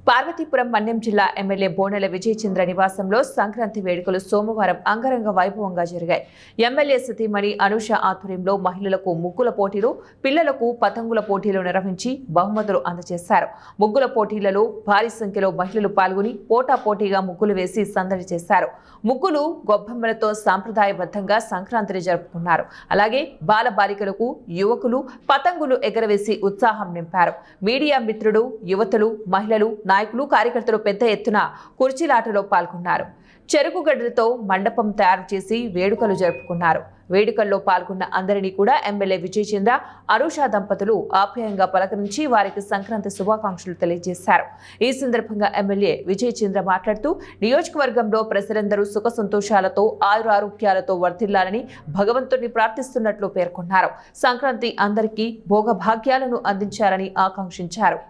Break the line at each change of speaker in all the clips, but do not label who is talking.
పార్వతీపురం మన్యం జిల్లా ఎమ్మెల్యే బోనెల విజయ్ చంద్ర నివాసంలో సంక్రాంతి వేడుకలు సోమవారం అంగరంగ వైభవంగా జరిగాయి. ఎమ్మెల్యే సతీమణి అనూష ఆధ్వర్యంలో మహిళలకు ముగ్గుల పోటీలు, పిల్లలకు పతంగుల పోటీలు నిర్వహించి బహుమతులు అందజేశారు. ముగ్గుల పోటీలలో భారీ సంఖ్యలో మహిళలు పాల్గొని పోటాపోటీగా ముగ్గులు వేసి సందడి చేశారు. ముగ్గులు, గొబ్బెమ్మలతో సాంప్రదాయబద్ధంగా సంక్రాంతిని జరుపుకున్నారు. అలాగే బాలబాలికలకు, యువకులు పతంగులు ఎగరవేసి ఉత్సాహం నింపారు. మీడియా మిత్రుడు, యువతులు, మహిళలు, నాయకులు, కార్యకర్తలు పెద్ద ఎత్తున కుర్చీలాటలో పాల్గొన్నారు. చెరుకు గడ్డలతో మండపం తయారు చేసి వేడుకలు జరుపుకున్నారు. వేడుకల్లో పాల్గొన్న అందరినీ కూడా ఎమ్మెల్యే విజయ్ చంద్ర, అనూష దంపతులు ఆప్యాయంగా పలకరించి వారికి సంక్రాంతి శుభాకాంక్షలు తెలియజేశారు. ఈ సందర్భంగా ఎమ్మెల్యే విజయ్ చంద్ర మాట్లాడుతూ నియోజకవర్గంలో ప్రజలందరూ సుఖ సంతోషాలతో ఆయురారోగ్యాలతో వర్ధిల్లాలని భగవంతుడిని ప్రార్థిస్తున్నట్లు పేర్కొన్నారు. సంక్రాంతి అందరికీ భోగభాగ్యాలను అందించాలని ఆకాంక్షించారు.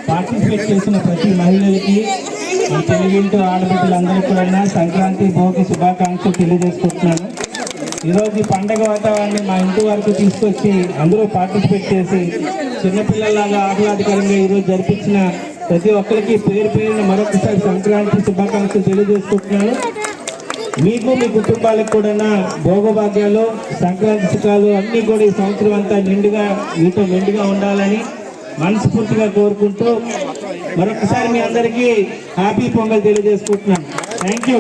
పార్టిసిపేట్ చేసిన ప్రతి మహిళలకి, తెలుగింటి ఆడబిడ్డలందరికీ కూడా సంక్రాంతి భోగి శుభాకాంక్షలు తెలియజేసుకుంటున్నాను. ఈరోజు ఈ పండగ వాతావరణాన్ని మా ఇంటి వరకు తీసుకొచ్చి అందరూ పార్టిసిపేట్ చేసి చిన్నపిల్లలాగా ఆహ్లాదకరంగా ఈరోజు జరిపించిన ప్రతి ఒక్కరికి పేరు పేరున మరొకసారి సంక్రాంతి శుభాకాంక్షలు తెలియజేసుకుంటున్నాను. మీకు, మీ కుటుంబాలకు కూడా భోగభాగ్యాలు, సంక్రాంతి సుఖాలు అన్నీ కూడా ఈ సంవత్సరం అంతా నిండుగా మీతో మెండుగా ఉండాలని మనస్ఫూర్తిగా కోరుకుంటూ మరొకసారి మీ అందరికీ హ్యాపీ పొంగల్ తెలియజేసుకుంటున్నాను. Thank you.